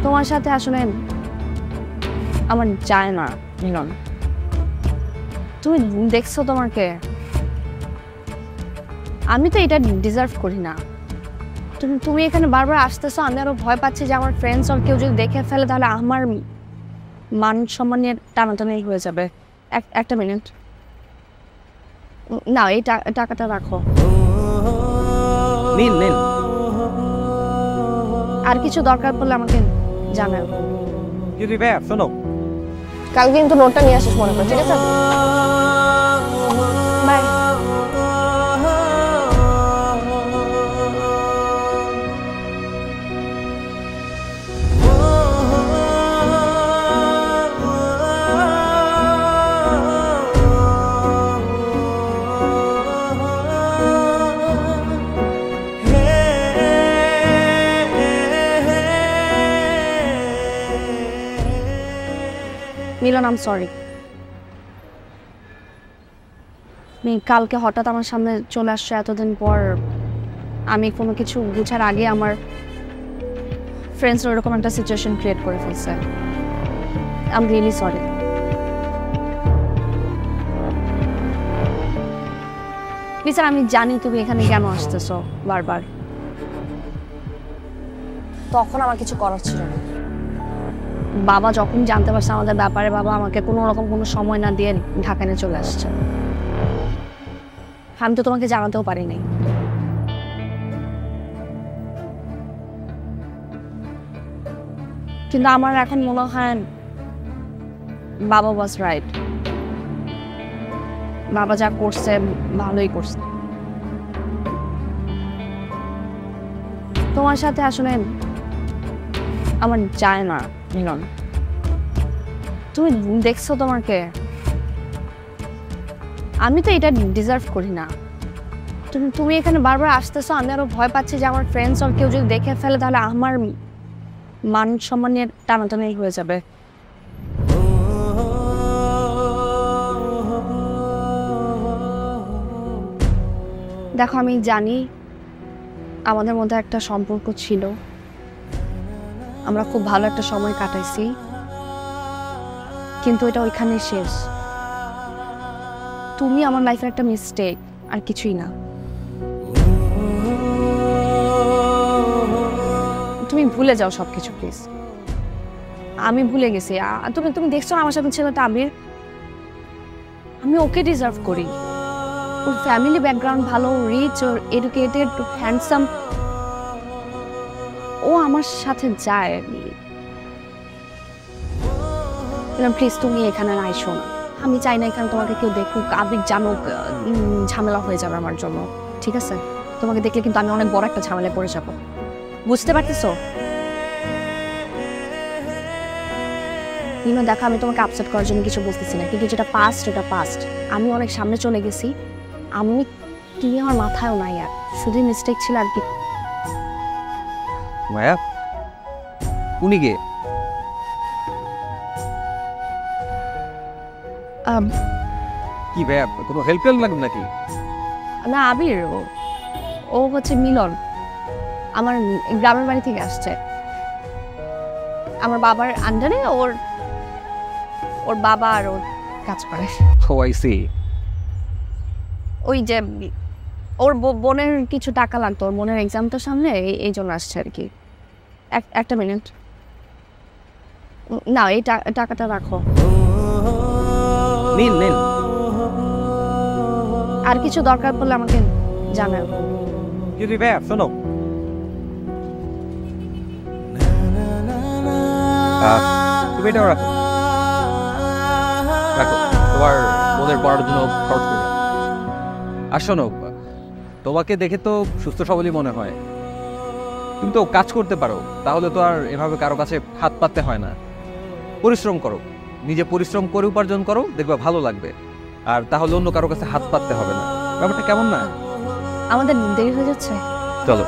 তোমার সাথে আসলে আমার যায় না মিলন। তুমি দেখছো তোমাকে, আমি তো এটা ডিজার্ভ করি না। তুমি এখানে বারবার আসতেছো, আমি আরো ভয় পাচ্ছি যে আমার ফ্রেন্ডস আর কেউ যদি দেখে ফেলে তাহলে আমার মান সম্মান নিয়ে টানাটানি হয়ে যাবে। একটা মিনিট, না এই টাকাটা রাখো। নিন নিন। আর কিছু দরকার পড়লে আমাকে জানাও। যদি ভাইয়া শোনো, কালকে কিন্তু নোটটা নিয়ে আসিস মনে করে, ঠিক আছে? Bye. Milan, I am sorry. কালকে হঠাৎ আমার সামনে চলে আসছে এতদিন পর। আমি কোনো কিছু বুঝার আগে আমার ফ্রেন্ডস ওরকম একটা সিচুয়েশন ক্রিয়েট করে ফেলছে। I am really sorry. Please, আমি জানি তুমি এখানে কেন আসতেছো বারবার। তখন আমার কিছু করার ছিল না। বাবা যখন জানতে পারছে আমাদের ব্যাপারে, বাবা আমাকে কোনো রকম কোনো সময় না দিয়ে ঢাকা নিয়ে চলে আসছে। আমি তো তোমাকে জানাতেও পারিনি। কিন্তু আমার এখন মনে হয় বাবা ওয়াজ রাইট। বাবা যা করছে ভালোই করছে। তোমার সাথে আসলে আমার যায় না মিলন। তুমি দেখছো তোমাকে, আমি তো এটা ডিজার্ভ করি না। তুমি এখানে বারবার আসতেছো, আমি আরো ভয় পাচ্ছি যে আমার ফ্রেন্ডস আর কেউ যদি দেখে ফেলে তাহলে আমার মান সম্মান নিয়ে টানাটানি হয়ে যাবে। দেখো, আমি জানি আমাদের মধ্যে একটা সম্পর্ক ছিল, আমরা খুব ভালো একটা সময় কাটাইছি, কিন্তু এটা ওইখানে শেষ। তুমি আমার লাইফের একটা মিস্টেক, আর কিছুই না। তুমি ভুলে যাও সবকিছু প্লিজ। আমি ভুলে গেছি। তুমি দেখছো আমার সাথে ছেলেটা আবির, আমি ওকে ডিজার্ভ করি। ওর ফ্যামিলি ব্যাকগ্রাউন্ড ভালো, রিচ, ওর এডুকেটেড, হ্যান্ডসাম। ও আমার সাথে যায়। প্লিজ তুমি এখানে আইসো না। আমি চাই না এখানে তোমাকে কেউ দেখুক, আবির জানুক, ঝামেলা হয়ে যাবে আমার জন্য। ঠিক আছে? তোমাকে দেখলে কিন্তু আমি অনেক বড় একটা ঝামেলায় পড়ে যাবো। বুঝতে পারতেছো? দেখো, আমি তোমাকে আপসেট করার জন্য কিছু বলতেছি না, কিন্তু যেটা পাস্ট ওটা পাস্ট। আমি অনেক সামনে চলে গেছি। তুমি আমার মাথায়ও নাই, আর শুধু মিস্টেক ছিল আর কি। মায়া, উনি কে? কি ভাইয়া, কোনো হেল্প লাগবে নাকি? না আবির, ও হচ্ছে মিলন, আমার গ্রামের বাড়ি থেকে আসছে। আমার বাবার আন্ডারে ওর বাবা আর ওর কাজ করে। ও আই সি। ওই যে ওর বোনের কিছু টাকা লাগতো, ওর বোনের এক্সাম তো সামনে, এই জন্য আসছে আর কি। একটা মিনিট, না এই টাকাটা রাখো। নিন নিন। আর কিছু দরকার পড়লে আমাকে জানাও। যদি ভাইয়া শোনো, তুমি এটাও রাখো। রাখো, তোমার বোনের পড়ার জন্য খরচ করবে। আর শোনো, তোমাকে দেখে তো সুস্থ সবলই মনে হয়, তুমি তো কাজ করতে পারো, তাহলে তো আর এভাবে কারো কাছে হাত পাততে হয় না। পরিশ্রম করো, নিজে পরিশ্রম করে উপার্জন করো, দেখবে ভালো লাগবে। আর তাহলে অন্য কারো কাছে হাত পাততে হবে না। ব্যাপারটা কেমন না? আমাদের দেরি হয়ে যাচ্ছে। চলো।